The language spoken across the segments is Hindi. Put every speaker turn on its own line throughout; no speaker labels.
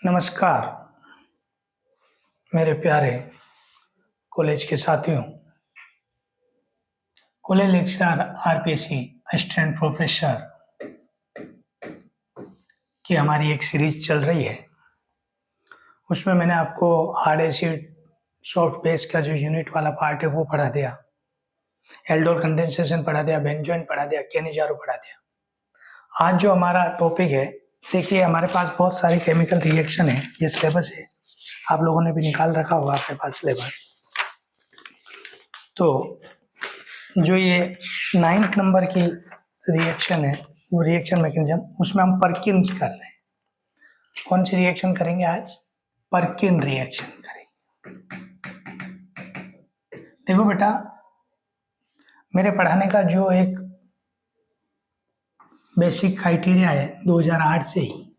नमस्कार मेरे प्यारे कॉलेज के साथियों। College lecturer RPC assistant professor की हमारी एक सीरीज चल रही है। उसमें मैंने आपको हार्ड एसिड सॉफ्ट बेस का जो यूनिट वाला पार्ट है वो पढ़ा दिया, एल्डोल कंडेंसेशन पढ़ा दिया, बेंजोइन पढ़ा दिया, केनिजारो पढ़ा दिया। आज जो हमारा टॉपिक है, देखिए हमारे पास बहुत सारी केमिकल रिएक्शन है। ये सिलेबस है, आप लोगों ने भी निकाल रखा होगा अपने पास सिलेबस। तो जो ये 9th नंबर की रिएक्शन है वो रिएक्शन मैकेनिज्म, उसमें हम परकिन्स कर रहे हैं। कौन सी रिएक्शन करेंगे आज? परकिन रिएक्शन करेंगे। देखो बेटा, मेरे पढ़ाने का जो एक बेसिक क्राइटेरिया है 2008 से ही,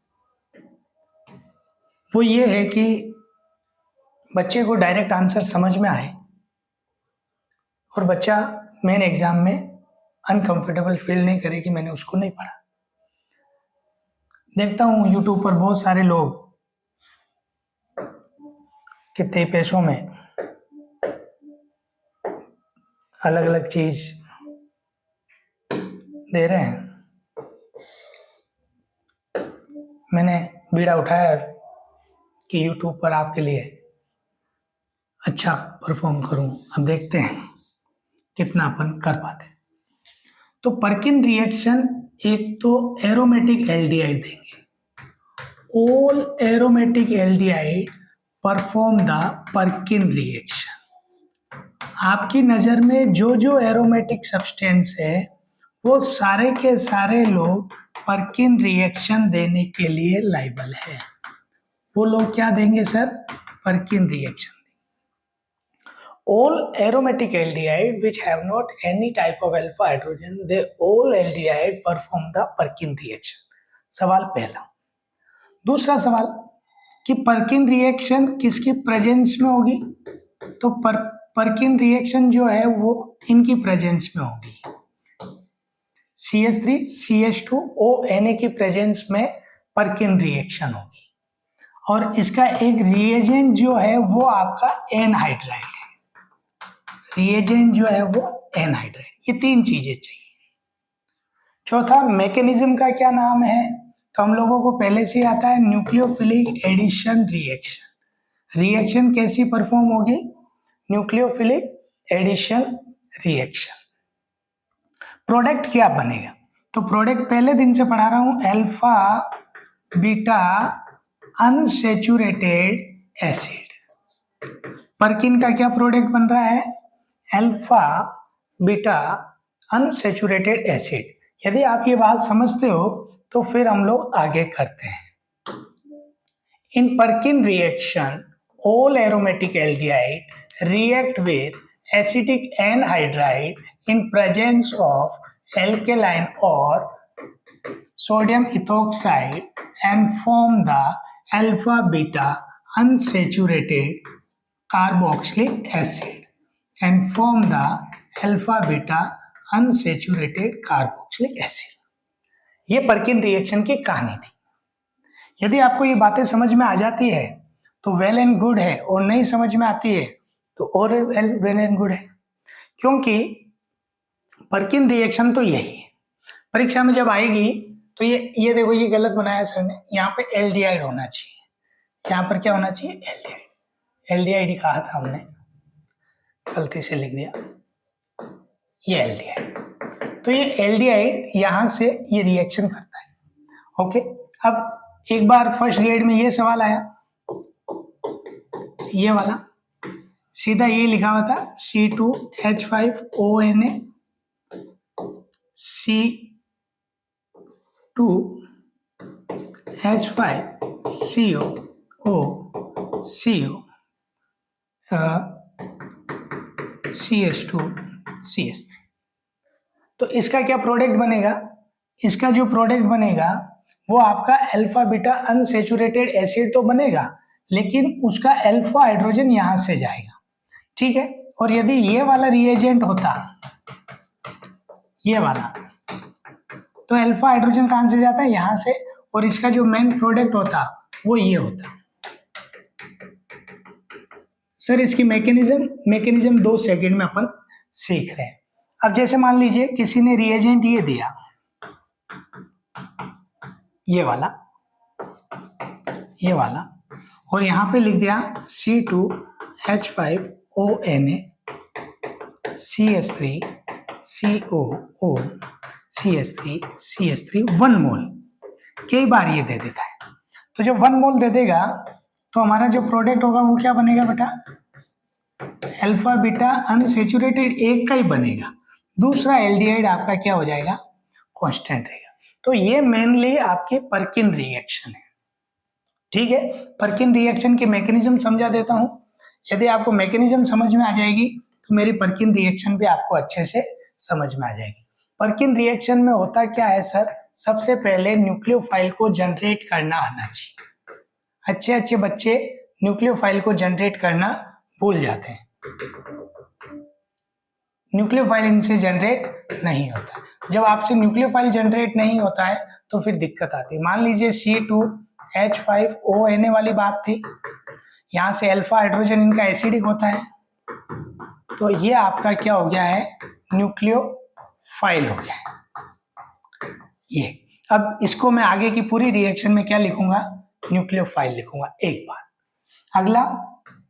वो ये है कि बच्चे को डायरेक्ट आंसर समझ में आए और बच्चा मेन एग्जाम में अनकंफर्टेबल फील नहीं करे कि मैंने उसको नहीं पढ़ा। देखता हूँ यूट्यूब पर बहुत सारे लोग कितने पैसों में अलग अलग चीज दे रहे हैं। मैंने बीड़ा उठाया कि यूट्यूब पर आपके लिए अच्छा परफॉर्म करूं। अब देखते हैं कितना अपन कर पाते हैं। तो परकिन रिएक्शन, एक तो एरोमेटिक एल्डिहाइड देंगे। All aromatic aldehyde perform the परकिन reaction. आपकी नज़र में जो जो एरोमेटिक सब्सटेंस है वो सारे के सारे लोग परकिन रिएक्शन देने के लिए लायबल है। वो लोग क्या देंगे sir? परकिन reaction. All aromatic aldehyde which have not any type of alpha hydrogen, they all aldehyde perform the Perkin reaction। सवाल पहला। दूसरा सवाल कि परकिन रिएक्शन किसकी प्रेजेंस में होगी? तो परकिन रिएक्शन जो है वो इनकी प्रेजेंस में होगी, CH3 CH2 ONA की प्रेजेंस में परकिन रिएक्शन होगी। और इसका एक रिएजेंट जो है वो आपका एनहाइड्राइड है। रिएजेंट जो है वो एनहाइड्राइड। ये तीन चीजें चाहिए। चौथा, मैकेनिज्म का क्या नाम है? तो हम लोगों को पहले से आता है, न्यूक्लियोफिलिक एडिशन रिएक्शन। रिएक्शन कैसी परफॉर्म होगी? Nucleophilic addition reaction. प्रोडक्ट क्या बनेगा? तो प्रोडक्ट पहले दिन से पढ़ा रहा हूं, अल्फा बीटा अनसैचुरेटेड एसिड। परकिन का क्या प्रोडक्ट बन रहा है? Alpha beta unsaturated acid. यदि आप ये बात समझते हो तो फिर हम लोग आगे करते हैं। In Perkin reaction all aromatic aldehyde react with acetic anhydride in presence of alkaline और sodium ethoxide and form the alpha beta unsaturated carboxylic acid and form the alpha beta unsaturated carboxylic acid। ये परकिन रिएक्शन की कहानी थी। यदि आपको ये बातें समझ में आ जाती है तो वेल एंड गुड है, और नहीं समझ में आती है तो और वेल एंड गुड है, क्योंकि परकिन रिएक्शन तो यही है। परीक्षा में जब आएगी तो ये देखो, ये गलत बनाया सर ने, यहाँ पे एल्डिहाइड होना चाहिए। यहाँ पर क्या होना चाहिए? एल्डिहाइड। एल्डिहाइड ही कहा था हमने, गलती से लिख दिया। ये एल्डिहाइड। तो ये एल्डिहाइड यहां से ये रिएक्शन करता है। ओके, अब एक बार फर्स्ट ग्रेड में ये सवाल आया, ये वाला सीधा ये लिखा हुआ था, C2H5ONA C2H5CO CH2CH3। तो इसका क्या प्रोडक्ट बनेगा? इसका जो प्रोडक्ट बनेगा वो आपका अल्फा बीटा अनसैचुरेटेड एसिड तो बनेगा, लेकिन उसका अल्फा हाइड्रोजन यहां से जाएगा। ठीक है। और यदि ये वाला रिएजेंट होता, ये वाला, तो अल्फा हाइड्रोजन कहां से जाता है? यहां से। और इसका जो मेन प्रोडक्ट होता वो ये होता है। सर इसकी मैकेनिज्म 2 सेकंड में अपन सीख रहे हैं। अब जैसे मान लीजिए किसी ने रिएजेंट ये दिया, ये वाला, और यहाँ पे लिख दिया C2H5ONA CS3 COO CS3 1 मोल, कई बार ये दे देता है। तो जब 1 मोल दे देगा तो हमारा जो प्रोडक्ट होगा वो क्या बनेगा बेटा, अल्फा बीटा अनसैचुरेटेड एक का ही बनेगा, दूसरा एल्डिहाइड आपका क्या हो जाएगा, कांस्टेंट रहेगा। तो ये मेनली आपकी पर्किन रिएक्शन है। ठीक है, पर्किन रिएक्शन की मैकेनिज्म समझा देता हूं। यदि आपको मैकेनिज्म समझ में आ जाएगी तो मेरी पर्किन रिएक्शन भी आपको अच्छे से समझ में आ जाएगी। पर्किन रिएक्शन में होता क्या है सर, सबसे पहले न्यूक्लियोफाइल को जनरेट करना आना चाहिए। अच्छे बच्चे न्यूक्लियोफाइल को जनरेट करना भूल जाते हैं, न्यूक्लियोफाइल इनसे जनरेट नहीं होता। जब आपसे न्यूक्लियोफाइल जनरेट नहीं होता है तो फिर दिक्कत आती है। मान लीजिए C2H5ONA वाली बात थी, यहाँ से अल्फा हाइड्रोजन इनका एसिडिक होता है, तो ये आपका क्या हो गया है, न्यूक्लियोफाइल हो गया है ये। अब इसको मैं आगे की पूरी रिएक्शन में क्या लिखूंगा, न्यूक्लियोफाइल लिखूंगा। एक बार अगला,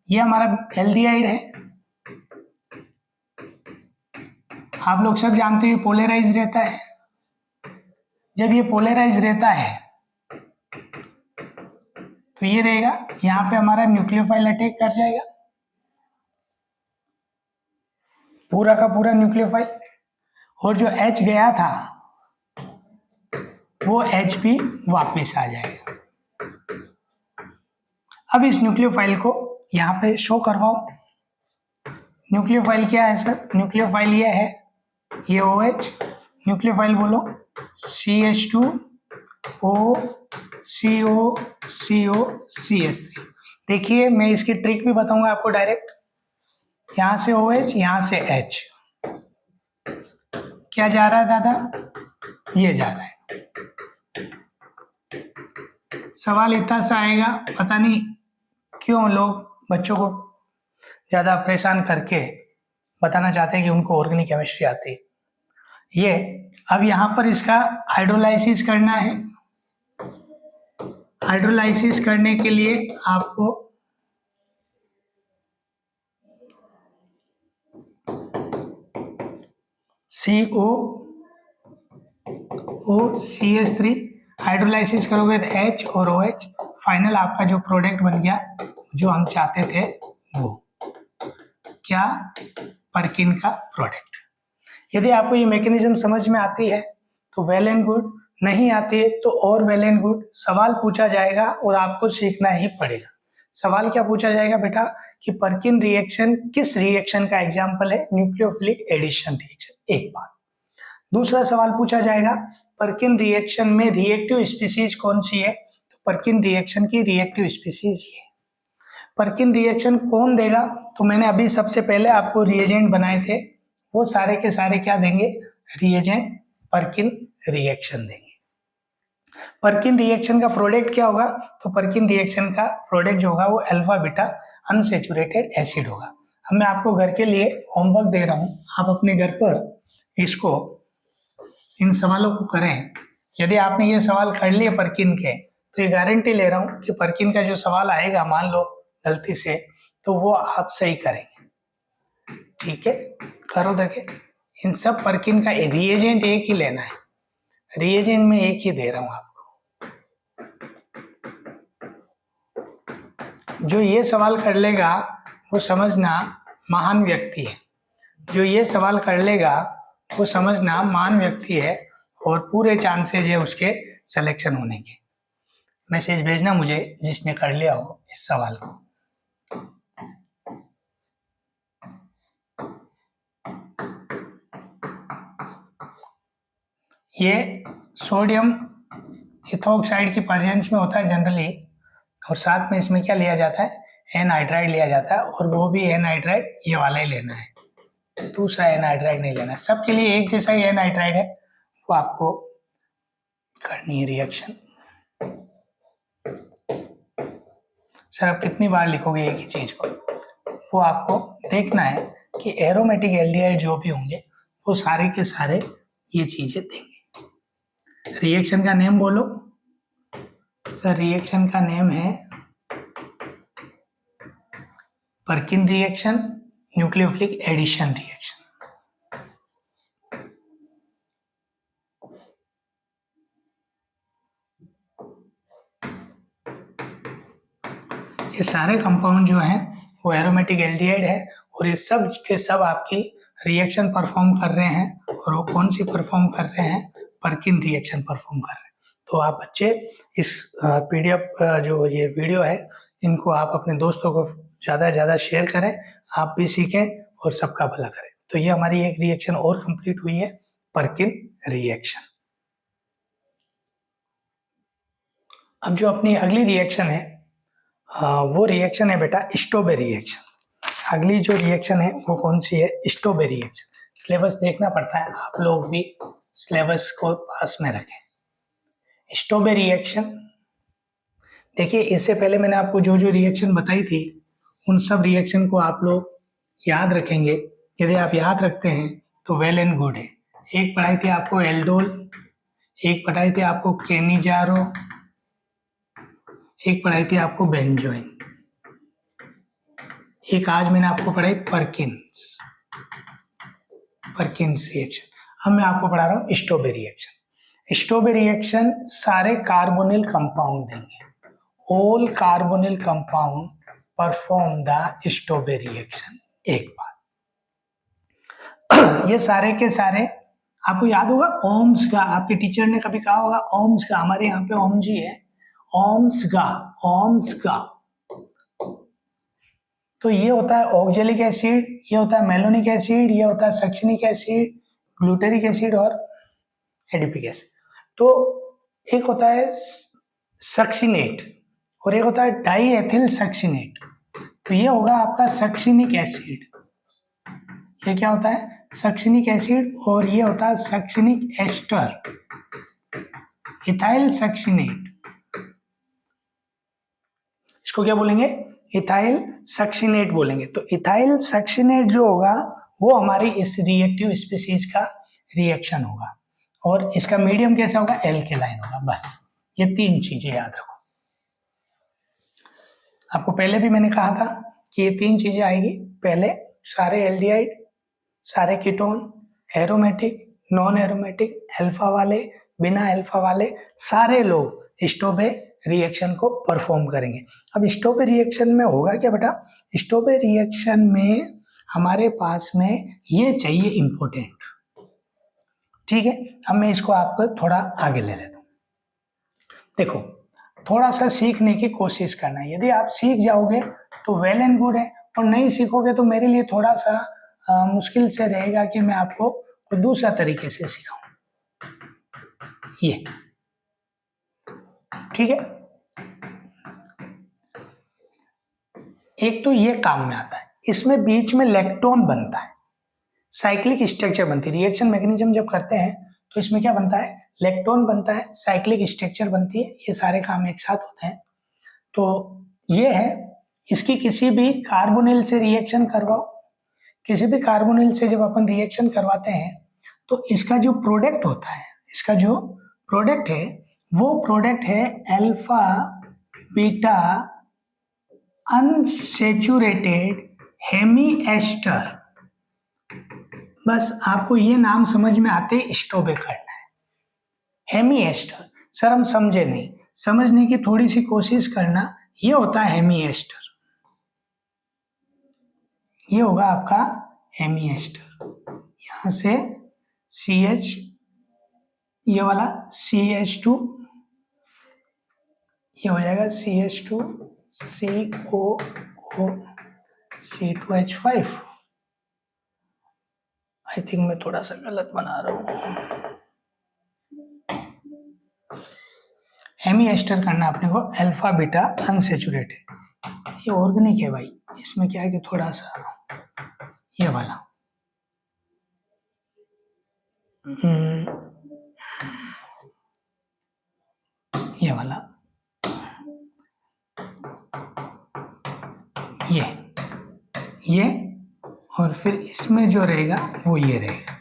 ये हमारा एल्डिहाइड है, आप लोग सब जानते हैं पोलराइज रहता है। जब ये पोलराइज रहता है तो ये रहेगा, यहाँ पे हमारा न्यूक्लियोफाइल अटैक कर जाएगा, पूरा का पूरा न्यूक्लियोफाइल, और जो H गया था वो H भी वापस आ जाएगा। अब इस न्यूक्लियोफाइल को यहाँ पे शो करवाओ। न्यूक्लियोफाइल क्या है सर, न्यूक्लियोफाइल ये है, ये OH, न्यूक्लियोफाइल बोलो CH2O CO देखिए मैं इसकी ट्रिक भी बताऊंगा आपको डायरेक्ट। यहां से OH, यहां से H, क्या जा रहा है दादा, ये जा रहा है। सवाल इतना सा आएगा, पता नहीं क्यों लोग बच्चों को ज्यादा परेशान करके बताना चाहते हैं कि उनको ऑर्गेनिक केमिस्ट्री आती है। ये अब यहाँ पर इसका हाइड्रोलाइसिस करना है। हाइड्रोलाइसिस करने के लिए आपको COOCH3 हाइड्रोलाइसिस करोगे तो H और OH, फाइनल आपका जो प्रोडक्ट बन गया जो हम चाहते थे वो क्या, पर्किन का प्रोडक्ट। यदि आपको ये मैकेनिज्म समझ में आती है तो वेल एंड गुड, नहीं आती है तो और वेल एंड गुड। सवाल पूछा जाएगा और आपको सीखना ही पड़ेगा। सवाल क्या पूछा जाएगा बेटा कि पर्किन रिएक्शन किस रिएक्शन का एग्जाम्पल है, न्यूक्लियोफिलिक एडिशन रिएक्शन, एक बात। दूसरा सवाल पूछा जाएगा पर्किन रिएक्शन में रिएक्टिव स्पीसीज कौन सी है, तो पर्किन रिएक्शन की रिएक्टिव स्पीसीज ये। पर्किन रिएक्शन कौन देगा, तो मैंने अभी सबसे पहले आपको रिएजेंट बनाए थे, वो सारे के सारे क्या देंगे, रिएजेंट पर्किन रिएक्शन देंगे। पर्किन रिएक्शन का प्रोडक्ट क्या होगा, तो पर्किन रिएक्शन का प्रोडक्ट जो होगा वो अल्फा बीटा अनसैचुरेटेड एसिड होगा। अब मैं आपको घर के लिए होमवर्क दे रहा हूँ, आप अपने घर पर इसको इन सवालों को करें। यदि आपने ये सवाल कर लिए पर्किन के, तो ये गारंटी ले रहा हूँ कि पर्किन का जो सवाल आएगा मान लो गलती से, तो वो आप सही करेंगे। ठीक है, करो देखे। इन सब पर्किन का रिएजेंट एक ही लेना है, रिएजेंट में एक ही दे रहा हूँ आपको। जो ये सवाल कर लेगा वो समझना महान व्यक्ति है, जो ये सवाल कर लेगा वो समझना महान व्यक्ति है, और पूरे चांसेज है उसके सिलेक्शन होने के। मैसेज भेजना मुझे जिसने कर लिया हो इस सवाल को। ये सोडियम इथोक्साइड की प्रेजेंस में होता है जनरली, और साथ में इसमें क्या लिया जाता है, एनहाइड्राइड लिया जाता है, और वो भी एनहाइड्राइड ये वाला ही लेना है, दूसरा एनहाइड्राइड नहीं लेना। सबके लिए एक जैसा ही एनहाइड्राइड है, वो आपको करनी है रिएक्शन। सर आप कितनी बार लिखोगे एक ही चीज को, वो आपको देखना है कि एरोमेटिक एल्डिहाइड जो भी होंगे वो सारे के सारे ये चीजें देंगे। रिएक्शन का नेम बोलो सर। रिएक्शन का नेम है Perkin reaction, nucleophilic addition reaction. ये सारे कंपाउंड जो हैं वो एरोमेटिक एल्डिहाइड है और ये सब के सब आपकी रिएक्शन परफॉर्म कर रहे हैं। और वो कौन सी परफॉर्म कर रहे हैं? पर्किन रिएक्शन परफॉर्म कर रहे हैं। तो आप बच्चे इस पीडीएफ जो ये वीडियो है इनको आप अपने दोस्तों को ज़्यादा से ज़्यादा शेयर करें, आप भी सीखें और सबका भला करें। तो ये हमारी एक रिएक्शन और कंप्लीट हुई है, पर्किन रिएक्शन। अब जो अपनी अगली रिएक्शन है वो रिएक्शन है बेटा स्टोबे रिएक्शन। अगली जो रिएक्शन है वो कौन सी है? स्टोबे रिएक्शन। सिलेबस देखना पड़ता है, आप लोग भी सिलेबस को पास में रखें। स्टोबे रिएक्शन देखिए, इससे पहले मैंने आपको जो जो रिएक्शन बताई थी उन सब रिएक्शन को आप लोग याद रखेंगे। यदि आप याद रखते हैं तो वेल एंड गुड है। एक पढ़ाई थी आपको एल्डोल, एक पढ़ाई थी आपको केनिजारो, एक पढ़ाई थी आपको बेंजोइन, एक आज मैंने आपको पढ़ाई पर्किन्स रिएक्शन। अब मैं आपको पढ़ा रहा हूँ स्टोबे रिएक्शन। स्टोबे रिएक्शन सारे कार्बोनिल कंपाउंड देंगे। All carbonyl compound perform the Stobbe reaction. एक बार ये सारे के सारे आपको याद होगा ओम्स का, आपके टीचर ने कभी कहा होगा ओम्स का, हमारे यहाँ पे ओम जी है, ओम्स का। तो ये होता है ऑक्जेलिक एसिड, ये होता है मेलोनिक एसिड, ये होता है सक्सिनिक एसिड, ग्लूटेरिक एसिड और एडिपिक एसिड। तो एक होता है सक्सिनेट और एक होता है डाई एथिल सक्सिनेट। तो ये होगा आपका सक्सिनिक एसिड। ये क्या होता है? Succinic acid. और ये होता है सक्सिनिक एस्टर, इथाइल सक्सिनेट। इसको क्या बोलेंगे? इथाइल सक्सिनेट बोलेंगे। तो इथाइल सक्सिनेट जो होगा वो हमारी इस रिएक्टिव स्पीसीज का रिएक्शन होगा और इसका मीडियम कैसा होगा? एल्केलाइन होगा। बस ये तीन चीजें याद रखो। आपको पहले भी मैंने कहा था कि ये तीन चीजें आएगी। पहले सारे एल्डिहाइड, सारे ketone, aromatic, non aromatic, alpha वाले, बिना अल्फा वाले, सारे लोग स्टोबे रिएक्शन को परफॉर्म करेंगे। अब स्टोबे रिएक्शन में होगा क्या बेटा? स्टोबे रिएक्शन में हमारे पास में ये चाहिए इंपॉर्टेंट। ठीक है, अब मैं इसको आपको थोड़ा आगे ले लेता हूँ। देखो, थोड़ा सा सीखने की कोशिश करना है। यदि आप सीख जाओगे तो वेल एंड गुड है, और नहीं सीखोगे तो मेरे लिए थोड़ा सा मुश्किल से रहेगा कि मैं आपको कोई दूसरा तरीके से सिखाऊं। ये ठीक है। एक तो ये काम में आता है, इसमें बीच में लैक्टोन बनता है, साइक्लिक स्ट्रक्चर बनती है। रिएक्शन मैकेनिज्म जब करते हैं तो इसमें क्या बनता है? लैक्टोन बनता है, साइक्लिक स्ट्रक्चर बनती है। ये सारे काम एक साथ होते हैं। तो ये है, इसकी किसी भी कार्बोनिल से रिएक्शन करवाओ, किसी भी कार्बोनिल से जब अपन रिएक्शन करवाते हैं तो इसका जो प्रोडक्ट होता है, इसका जो प्रोडक्ट है वो प्रोडक्ट है alpha beta unsaturated hemi ester. बस आपको ये नाम समझ में आते ही स्टोबे करना है। हेमी एस्टर सर हम समझे नहीं, समझने की थोड़ी सी कोशिश करना। ये होता है हेमी एस्टर, ये होगा आपका हेमी एस्टर। यहां से CH, ये वाला CH2, ये हो जाएगा CH2 COO C2H5। I think मैं थोड़ा सा गलत बना रहा हूँ। हेमी एस्टर करना अपने को अल्फा बीटा अनसेचुरेटेड। ये ऑर्गेनिक है भाई, इसमें क्या है कि थोड़ा सा ये वाला ये वाला ये और फिर इसमें जो रहेगा वो ये रहेगा,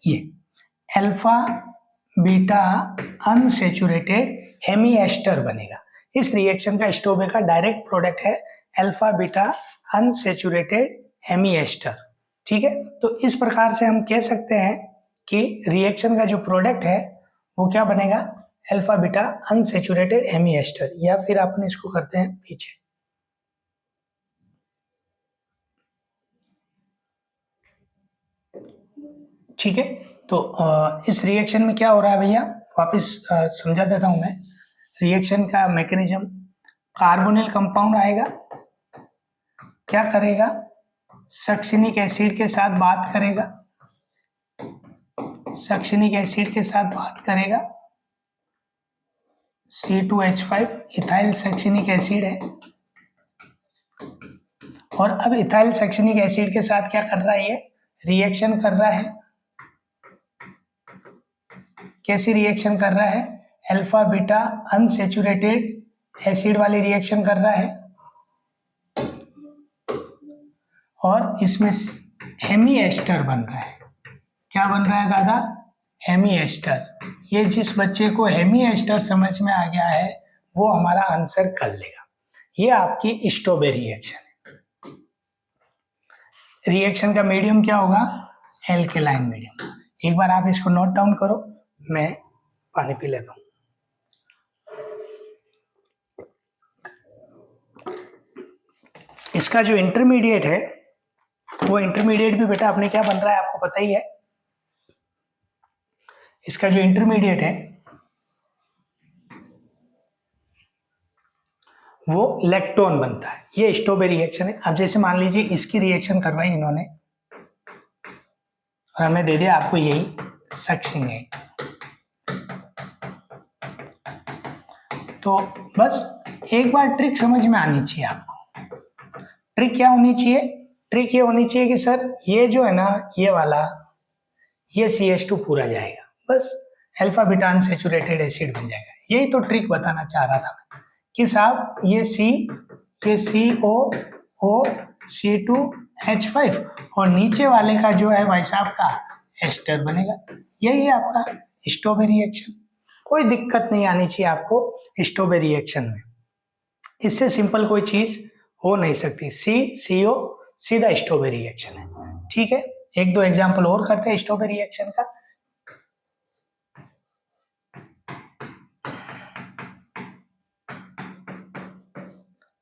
ये alpha beta unsaturated hemi ester बनेगा। इस रिएक्शन का स्टोबे का डायरेक्ट प्रोडक्ट है alpha beta unsaturated hemi ester. ठीक है, तो इस प्रकार से हम कह सकते हैं कि रिएक्शन का जो प्रोडक्ट है वो क्या बनेगा, alpha beta unsaturated hemi ester, या फिर अपन इसको करते हैं पीछे। ठीक है, तो इस रिएक्शन में क्या हो रहा है भैया, वापस समझा देता हूं मैं। रिएक्शन का मैकेनिज्म, कार्बोनिल कंपाउंड आएगा, क्या करेगा, सक्सिनिक एसिड के साथ बात करेगा, सक्सिनिक एसिड के साथ बात करेगा, C2H5 इथाइल सक्सिनिक एसिड है, और अब इथाइल सक्सिनिक एसिड के साथ क्या कर रहा है, ये रिएक्शन कर रहा है। कैसी रिएक्शन कर रहा है, अल्फा बीटा अनसैचुरेटेड एसिड वाली रिएक्शन कर रहा है, और इसमें हेमी एस्टर बन रहा है। क्या बन रहा है दादा, हेमी एस्टर। ये जिस बच्चे को हेमी एस्टर समझ में आ गया है वो हमारा आंसर कर लेगा। ये आपकी स्टोबे रिएक्शन है। रिएक्शन का मीडियम क्या होगा, एल्केलाइन मीडियम। एक बार आप इसको नोट डाउन करो, मैं पानी पी लेता हूं। इसका जो इंटरमीडिएट है वो इंटरमीडिएट भी बेटा अपने क्या बन रहा है आपको पता ही है। इसका जो इंटरमीडिएट है वो लैक्टोन बनता है। ये स्टोबे रिएक्शन है। अब जैसे मान लीजिए इसकी रिएक्शन करवाई इन्होंने और हमें दे दिया आपको यही सक्सिनेट, तो बस एक बार ट्रिक समझ में आनी चाहिए आपको। ट्रिक क्या होनी चाहिए, ट्रिक ये होनी चाहिए कि सर ये जो है ना, ये वाला ये CH2 पूरा जाएगा, बस अल्फा बीटा अनसैचुरेटेड एसिड बन जाएगा। यही तो ट्रिक बताना चाह रहा था मैं कि साहब ये CO C2H5 और नीचे वाले का जो है भाई साहब का एस्टर बनेगा। यही है आपका स्टोबे रिएक्शन। कोई दिक्कत नहीं आनी चाहिए आपको स्टोबे रिएक्शन में। इससे सिंपल कोई चीज हो नहीं सकती। CO सीधा स्टोबे रिएक्शन है। ठीक है, एक दो एग्जाम्पल और करते हैं स्टोबे रिएक्शन का।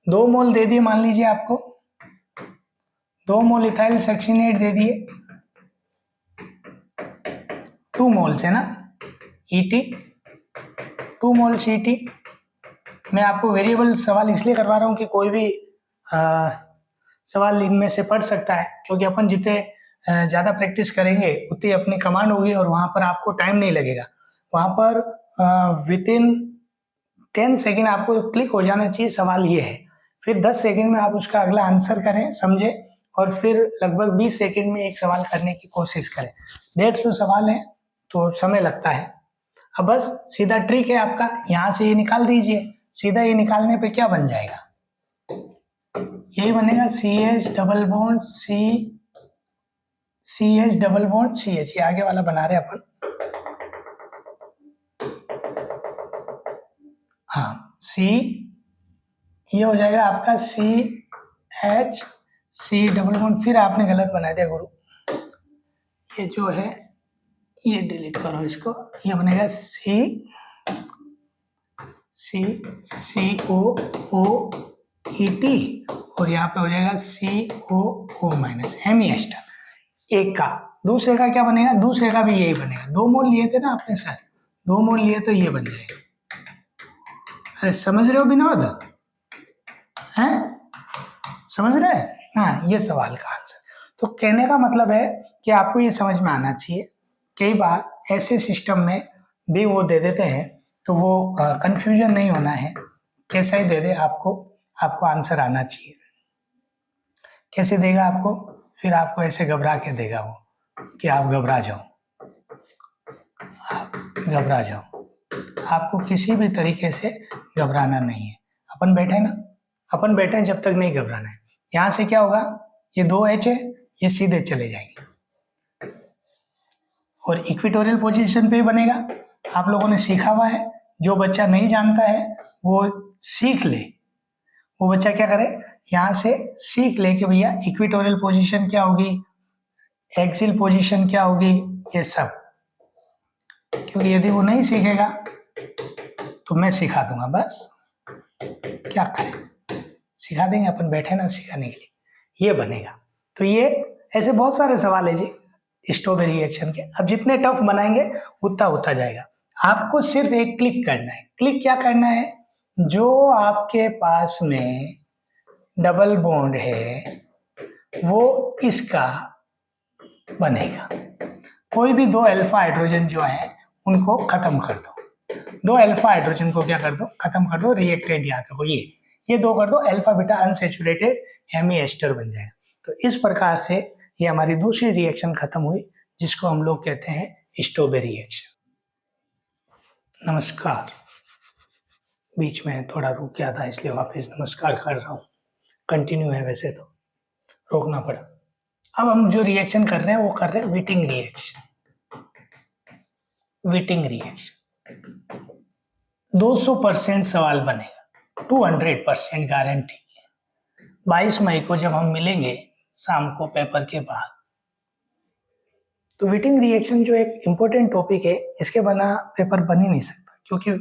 दो मोल दे दिए, मान लीजिए आपको 2 मोल इथाइल सक्सिनेट दे दिए, 2 मोल्स है ना ET, 2 मोल CT। मैं आपको वेरिएबल सवाल इसलिए करवा रहा हूँ कि कोई भी सवाल इनमें से पढ़ सकता है, क्योंकि अपन जितने ज़्यादा प्रैक्टिस करेंगे उतनी अपनी कमांड होगी और वहाँ पर आपको टाइम नहीं लगेगा। वहाँ पर विद इन 10 सेकेंड आपको क्लिक हो जाना चाहिए सवाल ये है, फिर 10 सेकेंड में आप उसका अगला आंसर करें, समझे, और फिर लगभग 20 सेकेंड में एक सवाल करने की कोशिश करें। 150 सवाल है तो समय लगता है। अब बस सीधा ट्रिक है आपका, यहाँ से ये निकाल दीजिए। सीधा ये निकालने पे क्या बन जाएगा, यही बनेगा CH double bond CH double bond CH। ये आगे वाला बना रहे अपन, हाँ C, ये हो जाएगा आपका CH C डबल बॉन्ड। फिर आपने गलत बना दिया गुरु, ये जो है ये डिलीट करो इसको, ये बनेगा COOET और यहाँ पे हो जाएगा COO माइनस हेमी एस्टर। एक का, दूसरे का क्या बनेगा, दूसरे का भी यही बनेगा। 2 मोल लिए थे ना आपने सर, 2 मोल लिए तो ये बन जाएगा। अरे समझ रहे हो विनोद, हैं समझ रहे हैं, हाँ ये सवाल का आंसर। तो कहने का मतलब है कि आपको ये समझ में आना चाहिए। कई बार ऐसे सिस्टम में भी वो दे देते हैं तो वो कंफ्यूजन नहीं होना है, कैसा ही दे दे आपको आंसर आना चाहिए। कैसे देगा आपको, फिर आपको ऐसे घबरा के देगा वो कि आप घबरा जाओ, आप घबरा जाओ। आपको किसी भी तरीके से घबराना नहीं है। अपन बैठे ना, अपन बैठे हैं जब तक नहीं घबराना है। यहाँ से क्या होगा, ये 2H है, ये सीधे चले जाएंगे और इक्वेटोरियल पोजीशन पे ही बनेगा। आप लोगों ने सीखा हुआ है, जो बच्चा नहीं जानता है वो सीख ले, वो बच्चा क्या करे, यहाँ से सीख ले कि भैया इक्वेटोरियल पोजीशन क्या होगी, एक्सियल पोजीशन क्या होगी, ये सब। क्योंकि यदि वो नहीं सीखेगा तो मैं सिखा दूंगा, बस क्या करें, सिखा देंगे, अपन बैठे ना सिखाने के लिए। ये बनेगा। तो ये ऐसे बहुत सारे सवाल है जी स्टोबेरी रिएक्शन के। अब जितने टफ बनाएंगे उतना होता जाएगा। आपको सिर्फ एक क्लिक करना है। क्लिक क्या करना है, जो आपके पास में डबल बॉन्ड है वो इसका बनेगा। कोई भी 2 अल्फा हाइड्रोजन जो है उनको खत्म कर दो, 2 अल्फा हाइड्रोजन को क्या कर दो, खत्म कर दो, रिएक्टेंट याद रखो, ये 2 कर दो, alpha beta unsaturated hemi ester बन जाएगा। तो इस प्रकार से ये हमारी दूसरी रिएक्शन खत्म हुई, जिसको हम लोग कहते हैं स्टोबेरी रिएक्शन। नमस्कार, बीच में थोड़ा रुक गया था इसलिए वापस नमस्कार कर रहा हूँ। कंटिन्यू है, वैसे तो रोकना पड़ा। अब हम जो रिएक्शन कर रहे हैं वो कर रहे हैं व्हिटिंग रिएक्शन। व्हिटिंग रिएक्शन 200% सवाल बनेगा, 200% गारंटी है। 22 मई को जब हम मिलेंगे शाम को पेपर के बाद, तो व्हिटिंग रिएक्शन जो एक इम्पोर्टेंट टॉपिक है, इसके बिना पेपर बन ही नहीं सकता। क्योंकि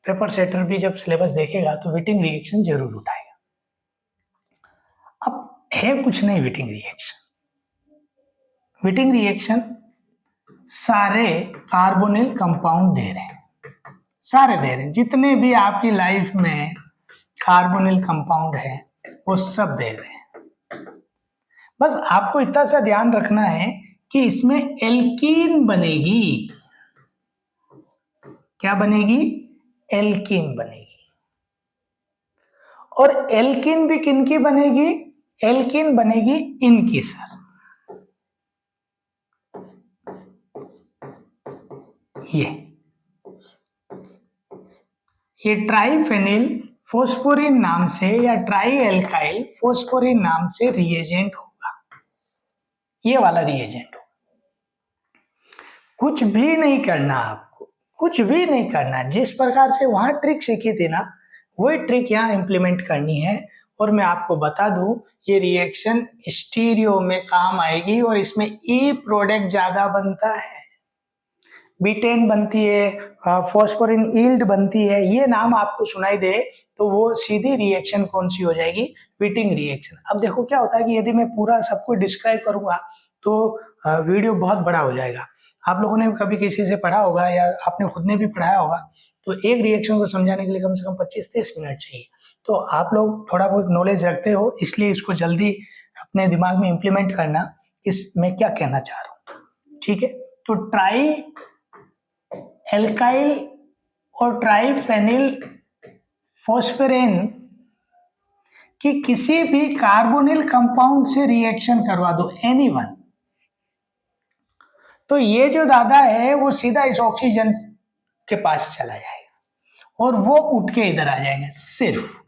पेपर सेटर भी जब सिलेबस देखेगा तो व्हिटिंग रिएक्शन जरूर उठाएगा। अब है कुछ नहीं व्हिटिंग रिएक्शन। व्हिटिंग रिएक्शन सारे कार्बोनिल कंपाउंड दे रहे हैं, सारे दे रहे हैं, जितने भी आपकी लाइफ में कार्बोनिल कंपाउंड है वो सब दे रहे हैं। बस आपको इतना सा ध्यान रखना है कि इसमें एल्कीन बनेगी। क्या बनेगी, एल्कीन बनेगी। और एल्कीन भी किनकी बनेगी, एल्कीन बनेगी इनकी सर, ये ट्राइफेनिल फोस्फोरिन नाम से या ट्राई एल्काइल फोस्फोरिन नाम से रिएजेंट होगा। ये वाला रिएजेंट होगा। कुछ भी नहीं करना, आपको कुछ भी नहीं करना। जिस प्रकार से वहां ट्रिक सीखी थी ना, वही ट्रिक यहाँ इंप्लीमेंट करनी है। और मैं आपको बता दूं, ये रिएक्शन स्टीरियो में काम आएगी और इसमें ई प्रोडक्ट ज्यादा बनता है, बीटेन बनती है, फॉस्फोरिन ईल्ड बनती है। ये नाम आपको सुनाई दे तो वो सीधी रिएक्शन कौन सी हो जाएगी, व्हिटिंग रिएक्शन। अब देखो क्या होता है कि यदि मैं पूरा सब कुछ डिस्क्राइब करूंगा तो वीडियो बहुत बड़ा हो जाएगा। आप लोगों ने कभी किसी से पढ़ा होगा या आपने खुद ने भी पढ़ाया होगा, तो एक रिएक्शन को समझाने के लिए कम से कम 25-30 मिनट चाहिए। तो आप लोग थोड़ा बहुत नॉलेज रखते हो, इसलिए इसको जल्दी अपने दिमाग में इम्प्लीमेंट करना कि मैं क्या कहना चाह रहा हूँ। ठीक है, तो ट्राई एल्काइल और ट्राइफेनिल फॉस्फेरेन कि किसी भी कार्बोनिल कंपाउंड से रिएक्शन करवा दो, एनीवन, तो ये जो दादा है वो सीधा इस ऑक्सीजन के पास चला जाएगा और वो उठ के इधर आ जाएंगे। सिर्फ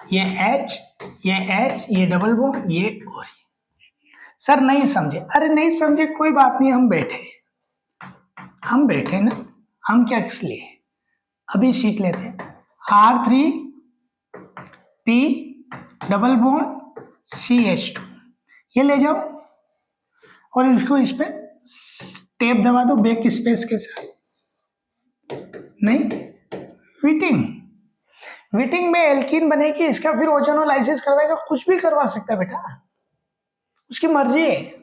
ये H, ये डबल बॉन्ड, ये और ये। सर नहीं समझे, अरे नहीं समझे कोई बात नहीं, हम बैठे ना, हम क्या किस लिए, अभी सीख लेते हैं। R3P डबल बॉन्ड CH2, ये ले जाओ और इसको इस पे टेप दबा दो बैक स्पेस के साथ। नहीं, व्हिटिंग में एल्कीन बनेगी, इसका फिर ओजोनोलाइसिस करवाएगा, कुछ भी करवा सकता है बेटा, उसकी मर्जी है।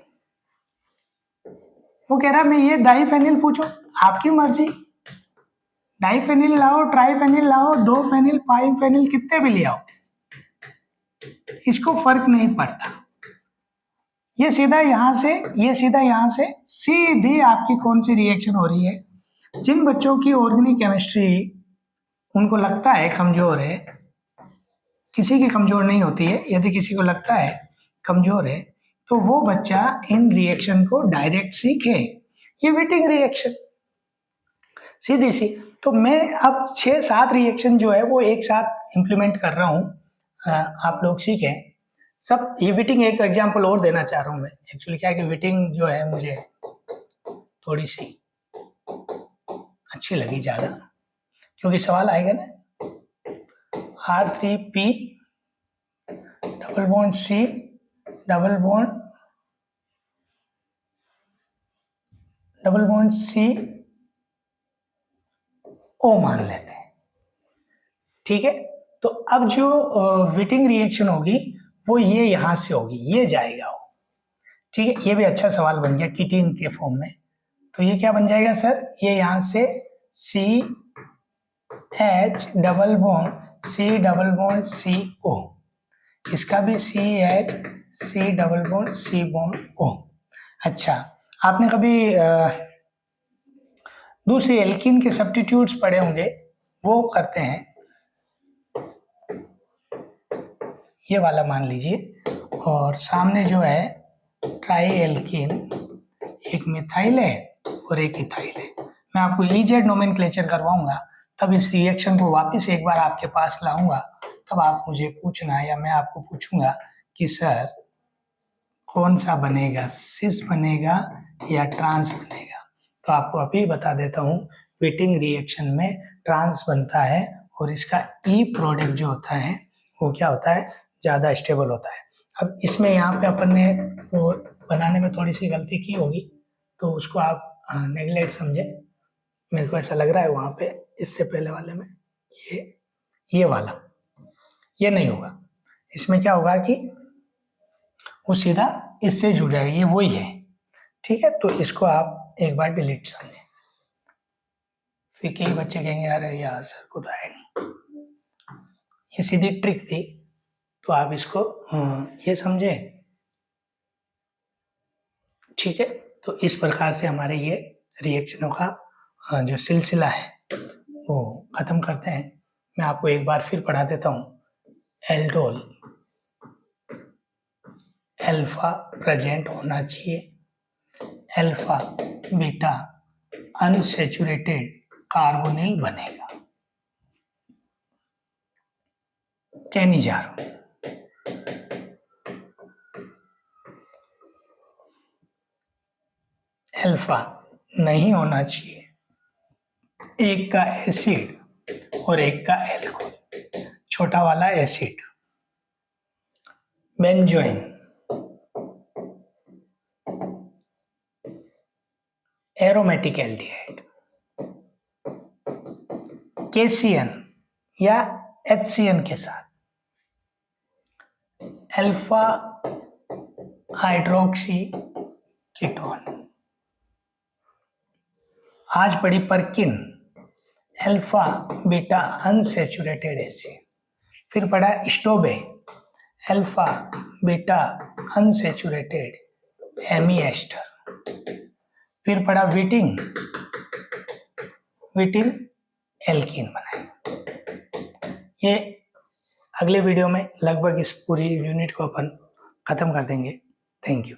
वो कह रहा मैं ये डाइफेनिल पूछो, आपकी मर्जी, डाइफेनिल लाओ, ट्राइफेनिल लाओ, 2 फेनिल, 5 फेनिल, कितने भी ले आओ, इसको फर्क नहीं पड़ता। ये सीधा यहां से सीधी आपकी कौन सी रिएक्शन हो रही है। जिन बच्चों की ऑर्गेनिक केमिस्ट्री उनको लगता है कमजोर है, किसी की कमजोर नहीं होती है, यदि किसी को लगता है कमजोर है तो वो बच्चा इन रिएक्शन को डायरेक्ट सीखे। ये व्हिटिंग रिएक्शन सीधी सी। तो मैं अब 6-7 रिएक्शन जो है वो एक साथ इंप्लीमेंट कर रहा हूं। आप लोग सीखें सब। ये विटिंग एक एग्जांपल और देना चाह रहा हूँ मैं। एक्चुअली क्या है कि विटिंग जो है मुझे थोड़ी सी अच्छी लगी ज़्यादा, क्योंकि सवाल आएगा ना R3P double bond C double bond C O मान लेते हैं, ठीक है। तो अब जो विटिंग रिएक्शन होगी वो ये यहां से होगी, ये जाएगा वो, ठीक है। ये भी अच्छा सवाल बन गया कीटीन के फॉर्म में। तो ये क्या बन जाएगा सर, ये यहां से CH डबल बॉन्ड CO, इसका भी CH double bond C bond O। अच्छा, आपने कभी दूसरी एल्कीन के सब्स्टिट्यूट्स पढ़े होंगे, वो करते हैं। ये वाला मान लीजिए, और सामने जो है ट्राई एल्कीन, एक मिथाइल है और एक इथाइल है। मैं आपको ईजेड नोमेनक्लेचर करवाऊंगा, तब इस रिएक्शन को वापस एक बार आपके पास लाऊंगा, तब आप मुझे पूछना या मैं आपको पूछूंगा कि सर कौन सा बनेगा, सिस बनेगा या ट्रांस बनेगा। तो आपको अभी बता देता हूँ, विटिंग रिएक्शन में ट्रांस बनता है और इसका ई प्रोडक्ट जो होता है वो क्या होता है, ज़्यादा स्टेबल होता है। अब इसमें यहाँ पे अपन ने वो बनाने में थोड़ी सी गलती की होगी, तो उसको आप नेगलेक्ट समझे। मेरे को ऐसा लग रहा है वहाँ पे इससे पहले वाले में ये वाला ये नहीं होगा। इसमें क्या होगा कि वो सीधा इससे जुड़ जाएगा, ये वही है, ठीक है। तो इसको आप एक बार डिलीट समझें। फिर कई बच्चे कहेंगे अरे यार सर को तो है नहीं, ये सीधी ट्रिक थी। तो आप इसको ये समझे, ठीक है। तो इस प्रकार से हमारे ये रिएक्शनों का जो सिलसिला है वो खत्म करते हैं। मैं आपको एक बार फिर पढ़ा देता हूँ। एल्डोल अल्फा प्रेजेंट होना चाहिए, अल्फा बीटा अनसैचुरेटेड कार्बोनिल बनेगा। कहनी जा रहा हूं, अल्फा नहीं होना चाहिए, एक का एसिड और एक का एल्कोहल, छोटा वाला acid. Benzoin, aromatic aldehyde, KCN या HCN के साथ अल्फा हाइड्रोक्सी कीटोन। आज पढ़ी Perkin, alpha beta unsaturated acid. फिर पढ़ा Stobbe, alpha beta unsaturated hemi ester. फिर पढ़ा विटिंग एल्कीन बनाए। ये अगले वीडियो में लगभग इस पूरी यूनिट को अपन खत्म कर देंगे। Thank you.